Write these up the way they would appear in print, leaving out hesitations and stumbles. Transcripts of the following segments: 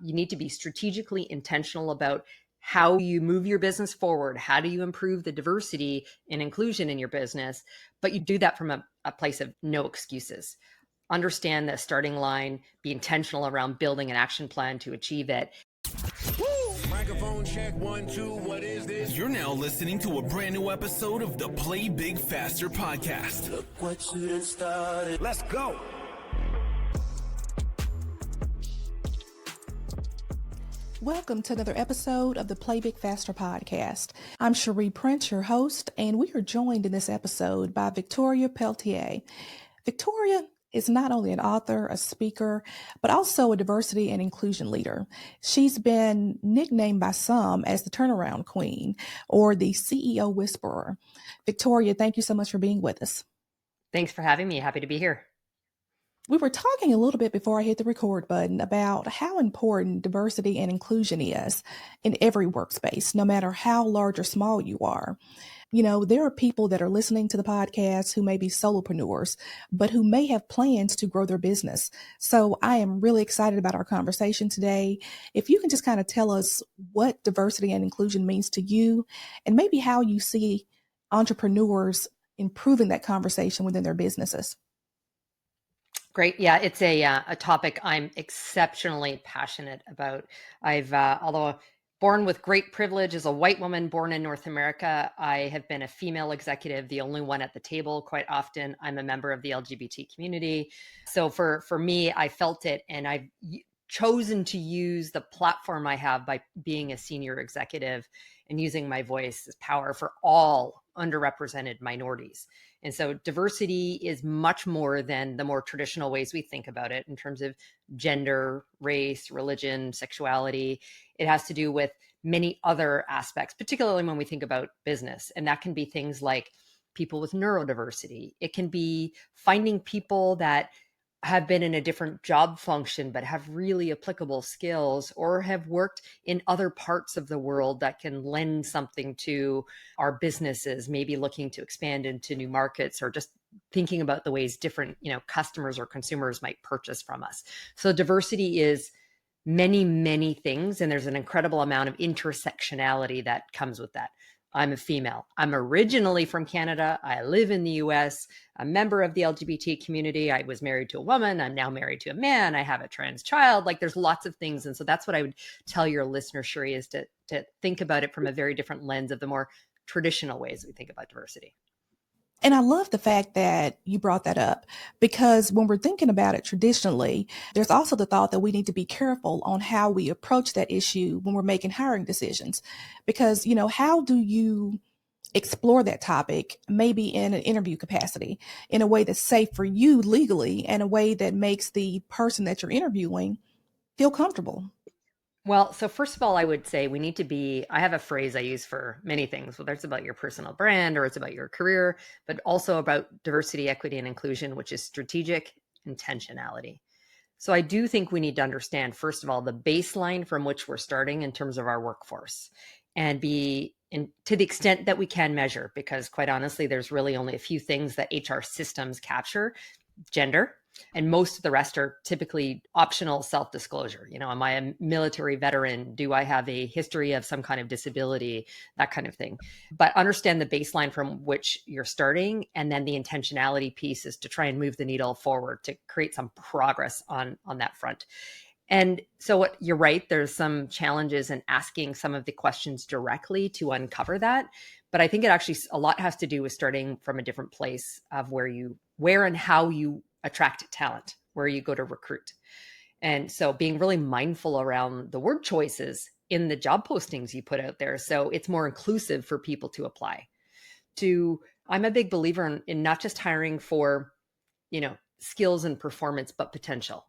You need to be strategically intentional about how you move your business forward. How do you improve the diversity and inclusion in your business? But you do that from a place of no excuses. Understand the starting line, be intentional around building an action plan to achieve it. Microphone check, 1, 2, what is this? You're now listening to a brand new episode of the Play Big Faster podcast. Look what you done started. Let's go. Welcome to another episode of the Play Big Faster podcast. I'm Cherie Prince, your host, and we are joined in this episode by Victoria Pelletier. Victoria is not only an author, a speaker, but also a diversity and inclusion leader. She's been nicknamed by some as the turnaround queen or the CEO whisperer. Victoria, thank you so much for being with us. Thanks for having me. Happy to be here. We were talking a little bit before I hit the record button about how important diversity and inclusion is in every workspace, no matter how large or small you are. You know, there are people that are listening to the podcast who may be solopreneurs, but who may have plans to grow their business. So I am really excited about our conversation today. If you can just kind of tell us what diversity and inclusion means to you, and maybe how you see entrepreneurs improving that conversation within their businesses. Great. Yeah, it's a topic I'm exceptionally passionate about. Although born with great privilege as a white woman born in North America, I have been a female executive, the only one at the table. Quite often, I'm a member of the LGBT community. So for me, I felt it, and I've chosen to use the platform I have by being a senior executive and using my voice as power for all underrepresented minorities. And so diversity is much more than the more traditional ways we think about it in terms of gender, race, religion, sexuality. It has to do with many other aspects, particularly when we think about business. And that can be things like people with neurodiversity. It can be finding people that have been in a different job function, but have really applicable skills, or have worked in other parts of the world that can lend something to our businesses, maybe looking to expand into new markets, or just thinking about the ways different, customers or consumers might purchase from us. So diversity is many, many things. And there's an incredible amount of intersectionality that comes with that. I'm a female. I'm originally from Canada. I live in the US, a member of the LGBT community. I was married to a woman. I'm now married to a man. I have a trans child. Like, there's lots of things. And so that's what I would tell your listener, Cherie, is to think about it from a very different lens of the more traditional ways we think about diversity. And I love the fact that you brought that up, because when we're thinking about it traditionally, there's also the thought that we need to be careful on how we approach that issue when we're making hiring decisions. Because, how do you explore that topic, maybe in an interview capacity, in a way that's safe for you legally, and a way that makes the person that you're interviewing feel comfortable? Well, so first of all, I would say I have a phrase I use for many things, whether it's about your personal brand or it's about your career, but also about diversity, equity, and inclusion, which is strategic intentionality. So I do think we need to understand, first of all, the baseline from which we're starting in terms of our workforce, and to the extent that we can measure, because quite honestly, there's really only a few things that HR systems capture: gender, and most of the rest are typically optional self-disclosure. Am I a military veteran? Do I have a history of some kind of disability? That kind of thing. But understand the baseline from which you're starting. And then the intentionality piece is to try and move the needle forward to create some progress on that front. And so you're right, there's some challenges in asking some of the questions directly to uncover that. But I think it actually, a lot has to do with starting from a different place of where and how you attract talent, where you go to recruit. And so being really mindful around the word choices in the job postings you put out there, so it's more inclusive for people to apply. I'm a big believer in not just hiring for, skills and performance, but potential.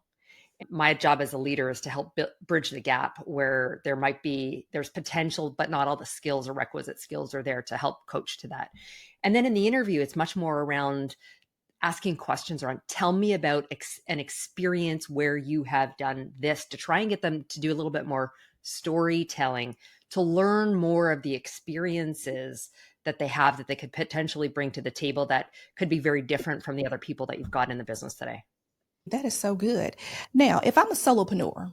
My job as a leader is to help bridge the gap where there's potential, but not all the skills or requisite skills are there to help coach to that. And then in the interview, it's much more around asking questions around, tell me about an experience where you have done this, to try and get them to do a little bit more storytelling, to learn more of the experiences that they have that they could potentially bring to the table that could be very different from the other people that you've got in the business today. That is so good. Now, if I'm a solopreneur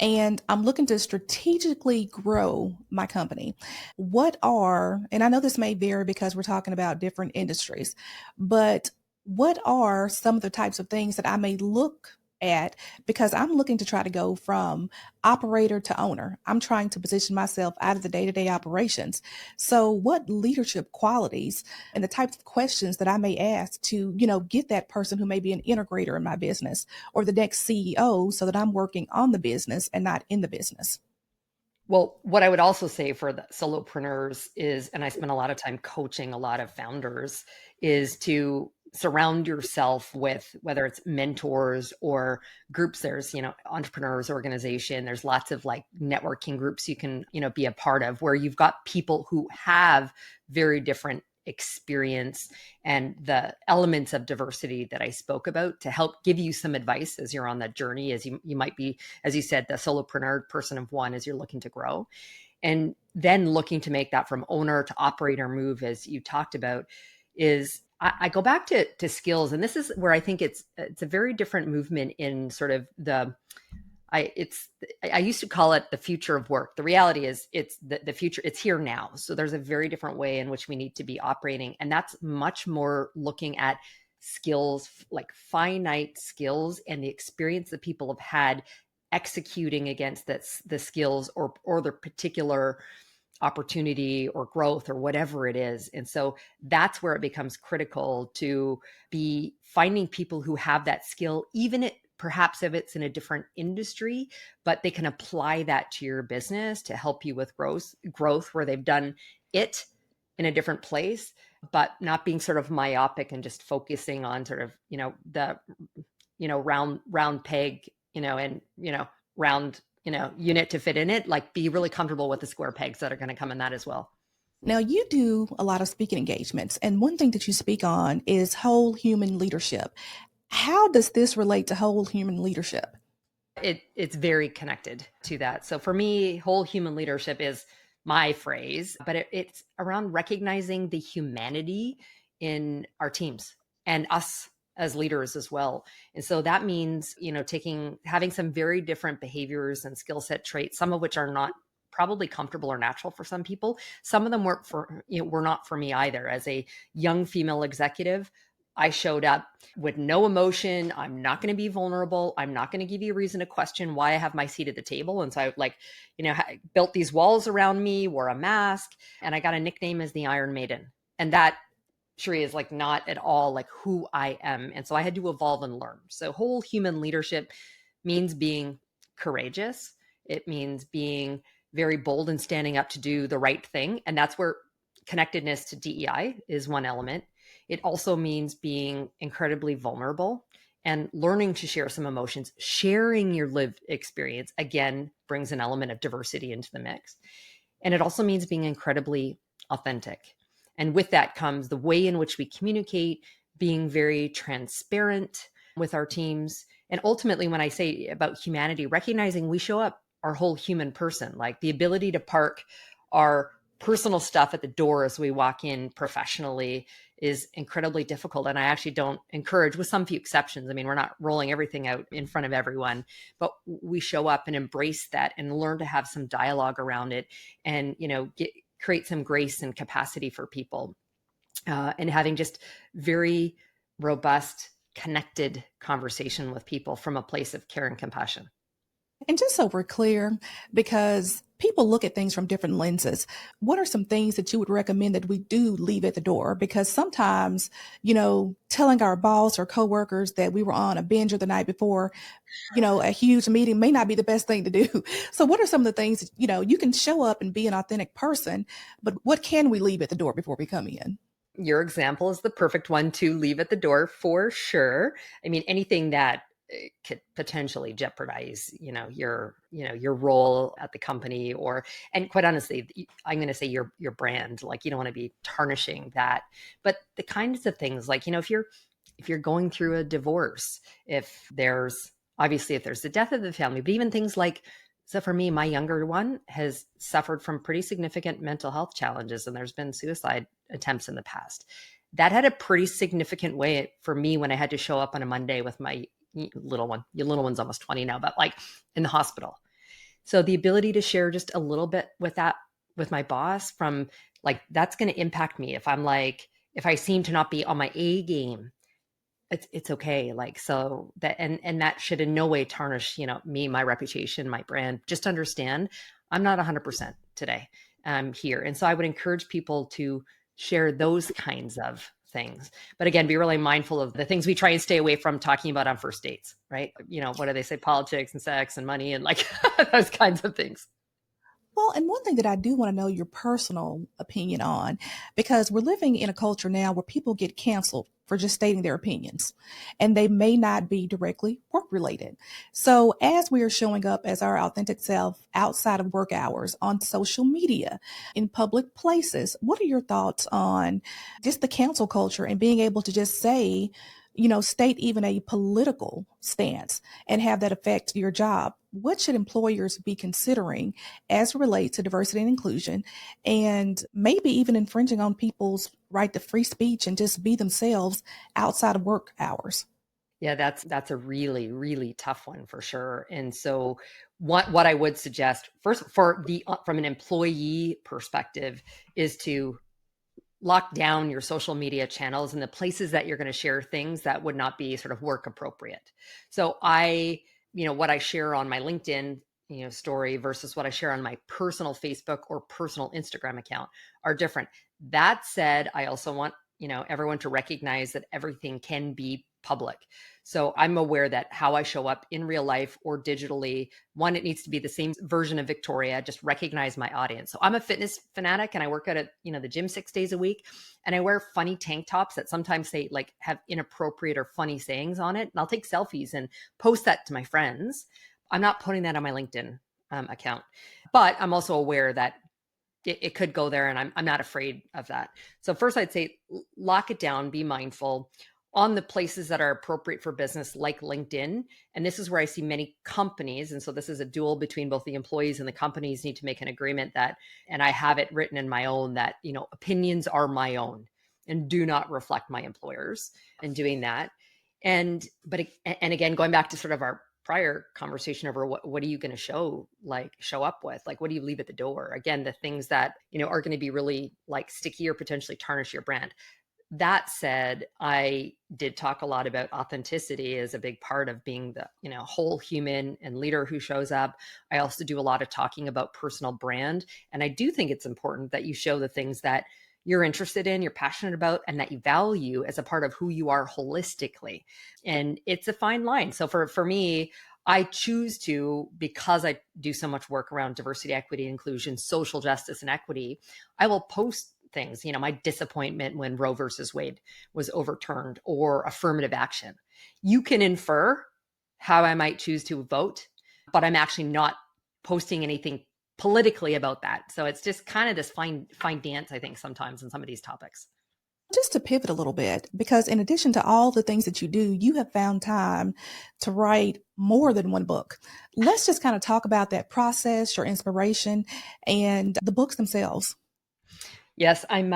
and I'm looking to strategically grow my company. What are, and I know this may vary because we're talking about different industries, but what are some of the types of things that I may look at, because I'm looking to try to go from operator to owner. I'm trying to position myself out of the day-to-day operations. So what leadership qualities and the types of questions that I may ask to, get that person who may be an integrator in my business or the next CEO, so that I'm working on the business and not in the business? Well, what I would also say for the solopreneurs is, and I spend a lot of time coaching a lot of founders, is to surround yourself with, whether it's mentors or groups. There's, entrepreneurs organization. There's lots of like networking groups you can, be a part of, where you've got people who have very different experience and the elements of diversity that I spoke about to help give you some advice as you're on that journey, as you might be, as you said, the solopreneur person of one, as you're looking to grow. And then looking to make that from owner to operator move, as you talked about, is I go back to skills. And this is where I think it's a very different movement in sort of I used to call it the future of work. The reality is it's the future. It's here now. So there's a very different way in which we need to be operating. And that's much more looking at skills, like finite skills, and the experience that people have had executing against the skills or the particular opportunity or growth or whatever it is. And so that's where it becomes critical to be finding people who have that skill, even perhaps if it's in a different industry, but they can apply that to your business to help you with growth where they've done it in a different place, but not being sort of myopic and just focusing on sort of, the, round peg, and, round, unit to fit in it. Like, be really comfortable with the square pegs that are going to come in that as well. Now, you do a lot of speaking engagements, and one thing that you speak on is whole human leadership. How does this relate to whole human leadership? It's very connected to that. So for me, whole human leadership is my phrase, but it's around recognizing the humanity in our teams and us as leaders as well. And so that means, having some very different behaviors and skill set traits, some of which are not probably comfortable or natural for some people. Some of them were not for me either. As a young female executive, I showed up with no emotion. I'm not going to be vulnerable. I'm not going to give you a reason to question why I have my seat at the table. And so I built these walls around me, wore a mask, and I got a nickname as the Iron Maiden. And that, Sheree, is like not at all like who I am. And so I had to evolve and learn. So whole human leadership means being courageous. It means being very bold and standing up to do the right thing. And that's where connectedness to DEI is one element. It also means being incredibly vulnerable and learning to share some emotions. Sharing your lived experience, again, brings an element of diversity into the mix. And it also means being incredibly authentic. And with that comes the way in which we communicate, being very transparent with our teams. And ultimately, when I say about humanity, recognizing we show up our whole human person, like the ability to park our personal stuff at the door as we walk in professionally is incredibly difficult. And I actually don't encourage, with some few exceptions. I mean, we're not rolling everything out in front of everyone, but we show up and embrace that and learn to have some dialogue around it and, create some grace and capacity for people, and having just very robust, connected conversation with people from a place of care and compassion. And just so we're clear, because people look at things from different lenses, what are some things that you would recommend that we do leave at the door? Because sometimes, telling our boss or coworkers that we were on a binger the night before, a huge meeting may not be the best thing to do. So what are some of the things, you can show up and be an authentic person, but what can we leave at the door before we come in? Your example is the perfect one to leave at the door for sure. I mean, anything that could potentially jeopardize, your role at the company, and quite honestly, I'm going to say your brand. Like, you don't want to be tarnishing that. But the kinds of things, like, if you're going through a divorce, if there's the death of the family, but even things like, so for me, my younger one has suffered from pretty significant mental health challenges, and there's been suicide attempts in the past. That had a pretty significant way for me when I had to show up on a Monday with my little one. Your little one's almost 20 now, but like in the hospital. So the ability to share just a little bit with my boss from like, that's going to impact me. If I'm like, if I seem to not be on my A game, it's okay. Like, so that, and that should in no way tarnish, me, my reputation, my brand. Just understand I'm not 100% today here. And so I would encourage people to share those kinds of things. But again, be really mindful of the things we try and stay away from talking about on first dates, right? What do they say? Politics and sex and money and like those kinds of things. Well, and one thing that I do want to know your personal opinion on, because we're living in a culture now where people get canceled for just stating their opinions, and they may not be directly work related. So, as we are showing up as our authentic self outside of work hours on social media, in public places, what are your thoughts on just the cancel culture and being able to just say, state even a political stance and have that affect your job? What should employers be considering as it relates to diversity and inclusion, and maybe even infringing on people's right to free speech and just be themselves outside of work hours? Yeah, that's a really, really tough one for sure. And so what I would suggest first for the from an employee perspective is to lock down your social media channels and the places that you're going to share things that would not be sort of work appropriate. So what I share on my LinkedIn, story versus what I share on my personal Facebook or personal Instagram account are different. That said, I also want, everyone to recognize that everything can be public. So I'm aware that how I show up in real life or digitally, one, it needs to be the same version of Victoria, just recognize my audience. So I'm a fitness fanatic and I work out at, the gym 6 days a week, and I wear funny tank tops that sometimes say like have inappropriate or funny sayings on it. And I'll take selfies and post that to my friends. I'm not putting that on my LinkedIn account, but I'm also aware that it could go there, and I'm not afraid of that. So first I'd say lock it down, be mindful on the places that are appropriate for business like LinkedIn. And this is where I see many companies. And so this is a duel between both the employees and the companies need to make an agreement that, and I have it written in my own that, opinions are my own and do not reflect my employers in doing that. And again, going back to sort of our prior conversation over what are you going to show up with, like what do you leave at the door, again, the things that are going to be really like sticky or potentially tarnish your brand. That said, I did talk a lot about authenticity as a big part of being the whole human and leader who shows up. I also do a lot of talking about personal brand, and I do think it's important that you show the things that you're interested in, you're passionate about, and that you value as a part of who you are holistically. And it's a fine line. So for me, I choose to, because I do so much work around diversity, equity, inclusion, social justice, and equity, I will post things, my disappointment when Roe versus Wade was overturned or affirmative action. You can infer how I might choose to vote, but I'm actually not posting anything politically about that. So it's just kind of this fine dance, I think, sometimes in some of these topics. Just to pivot a little bit, because in addition to all the things that you do, you have found time to write more than one book. Let's just kind of talk about that process, your inspiration, and the books themselves. Yes, I'm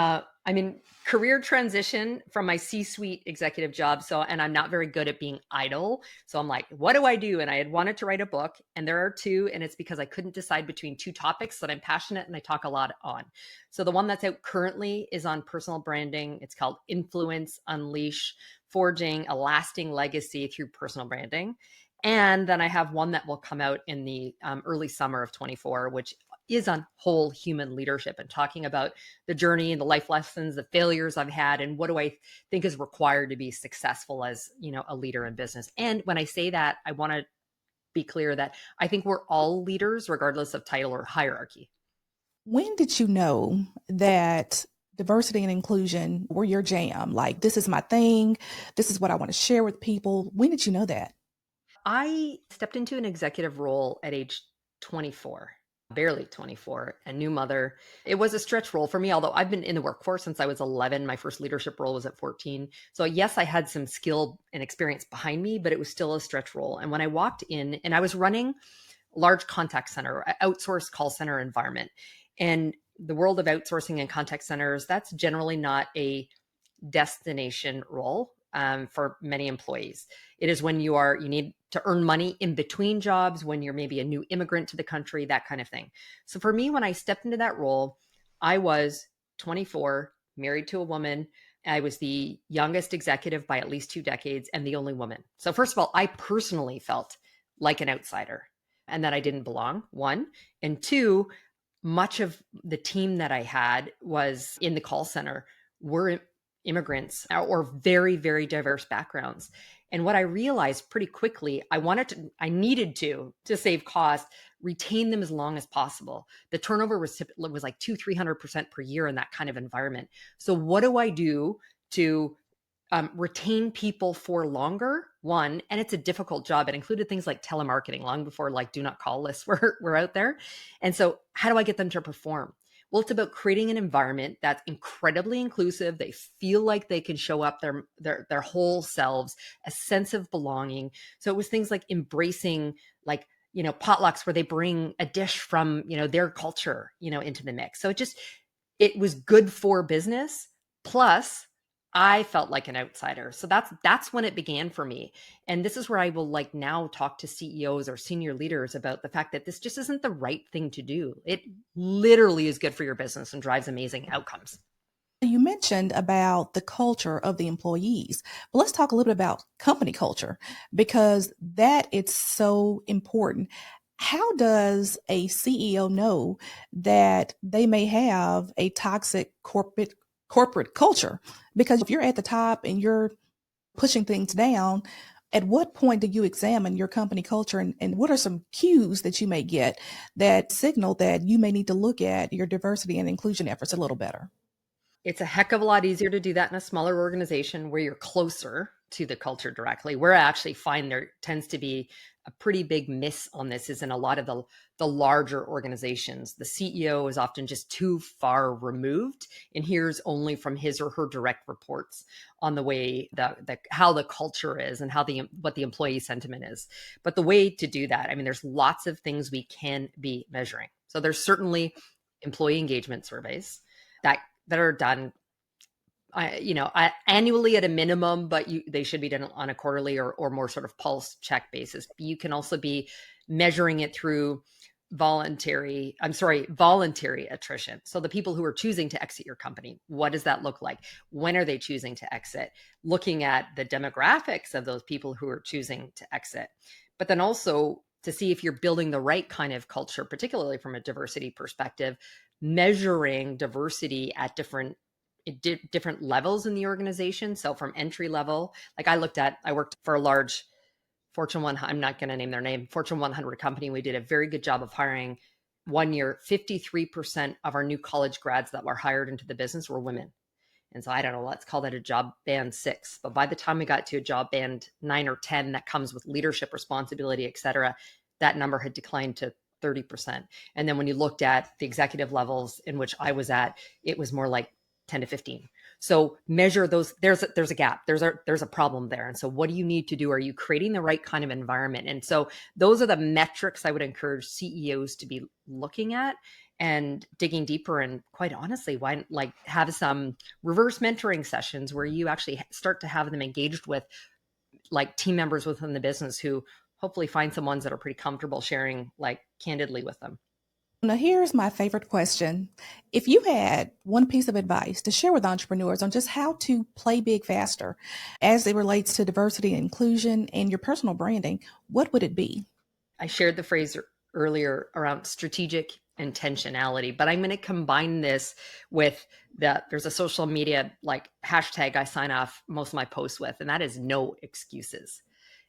in career transition from my C-suite executive job. So, and I'm not very good at being idle. So I'm like, what do I do? And I had wanted to write a book, and there are two, and it's because I couldn't decide between two topics that I'm passionate and I talk a lot on. So the one that's out currently is on personal branding. It's called Influence, Unleash, Forging a Lasting Legacy Through Personal Branding. And then I have one that will come out in the early summer of 24, which is on whole human leadership and talking about the journey and the life lessons, the failures I've had, and what do I think is required to be successful as, a leader in business. And when I say that, I want to be clear that I think we're all leaders, regardless of title or hierarchy. When did you know that diversity and inclusion were your jam? Like, this is my thing. This is what I want to share with people. When did you know that? I stepped into an executive role at age 24, barely 24, a new mother. It was a stretch role for me, although I've been in the workforce since I was 11. My first leadership role was at 14. So yes, I had some skill and experience behind me, but it was still a stretch role. And when I walked in, and I was running a large contact center, outsourced call center environment, and the world of outsourcing and contact centers, that's generally not a destination role for many employees. It is when you need to earn money in between jobs when you're maybe a new immigrant to the country, that kind of thing. So for me, when I stepped into that role, I was 24, married to a woman. I was the youngest executive by at least 2 decades and the only woman. So first of all, I personally felt like an outsider and that I didn't belong, one. And two, much of the team that I had was in the call center were immigrants or very, very diverse backgrounds. And what I realized pretty quickly, I needed to save costs, retain them as long as possible. The turnover was like 300% per year in that kind of environment. So what do I do to retain people for longer? One, and it's a difficult job. It included things like telemarketing long before like do not call lists were out there. And so how do I get them to perform? Well, it's about creating an environment that's incredibly inclusive. They feel like they can show up their whole selves, a sense of belonging. So it was things like embracing like, potlucks where they bring a dish from, their culture, into the mix. So it was good for business. Plus, I felt like an outsider. So that's when it began for me. And this is where I will like now talk to CEOs or senior leaders about the fact that this just isn't the right thing to do. It literally is good for your business and drives amazing outcomes. You mentioned about the culture of the employees, but let's talk a little bit about company culture because that is so important. How does a CEO know that they may have a toxic corporate culture? Because if you're at the top and you're pushing things down, at what point do you examine your company culture and what are some cues that you may get that signal that you may need to look at your diversity and inclusion efforts a little better? It's a heck of a lot easier to do that in a smaller organization where you're closer to the culture directly. Where I actually find there tends to be a pretty big miss on this is in a lot of the larger organizations. The CEO is often just too far removed and hears only from his or her direct reports on the way how the culture is and what the employee sentiment is. But the way to do that, I mean, there's lots of things we can be measuring. So there's certainly employee engagement surveys that are done annually at a minimum, but they should be done on a quarterly or more sort of pulse check basis. You can also be measuring it through voluntary attrition. So the people who are choosing to exit your company, what does that look like? When are they choosing to exit? Looking at the demographics of those people who are choosing to exit, but then also to see if you're building the right kind of culture, particularly from a diversity perspective, measuring diversity at different levels in the organization. So from entry level, like I worked for a large Fortune 100, I'm not going to name their name, Fortune 100 company. We did a very good job of hiring. One year, 53% of our new college grads that were hired into the business were women. And so I don't know, let's call that a job band 6. But by the time we got to a job band 9 or 10 that comes with leadership responsibility, et cetera, that number had declined to 30%. And then when you looked at the executive levels in which I was at, it was more like 10 to 15. So measure those. There's a gap. There's a problem there. And so what do you need to do? Are you creating the right kind of environment? And so those are the metrics I would encourage CEOs to be looking at and digging deeper. And quite honestly, why like have some reverse mentoring sessions where you actually start to have them engaged with like team members within the business who hopefully find some ones that are pretty comfortable sharing like candidly with them. Now, here's my favorite question. If you had one piece of advice to share with entrepreneurs on just how to play big faster as it relates to diversity and inclusion and your personal branding, what would it be? I shared the phrase earlier around strategic intentionality, but I'm going to combine this with there's a social media like hashtag I sign off most of my posts with, and that is no excuses.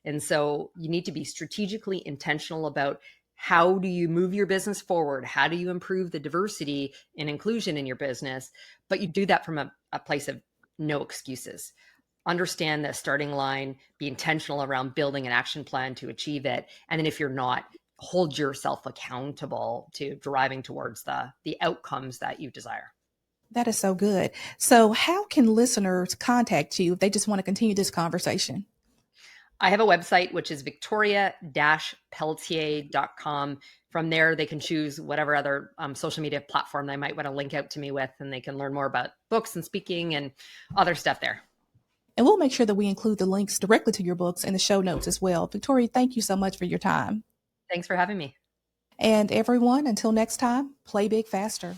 And so you need to be strategically intentional about how do you move your business forward? How do you improve the diversity and inclusion in your business? But you do that from a place of no excuses. Understand the starting line, be intentional around building an action plan to achieve it. And then if you're not, hold yourself accountable to driving towards the outcomes that you desire. That is so good. So, how can listeners contact you if they just want to continue this conversation? I have a website, which is victoria-pelletier.com. From there, they can choose whatever other social media platform they might want to link out to me with, and they can learn more about books and speaking and other stuff there. And we'll make sure that we include the links directly to your books in the show notes as well. Victoria, thank you so much for your time. Thanks for having me. And everyone, until next time, play big faster.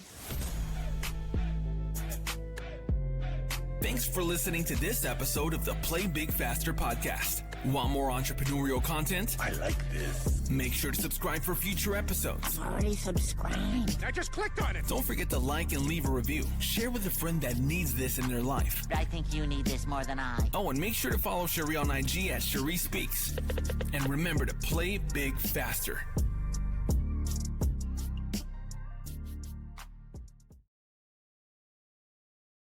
Thanks for listening to this episode of the Play Big Faster podcast. Want more entrepreneurial content? I like this. Make sure to subscribe for future episodes. Already subscribed. I just clicked on it. Don't forget to like and leave a review. Share with a friend that needs this in their life. I think you need this more than I. Oh, and make sure to follow Cherie on IG at Cherie Speaks. And remember to play big faster.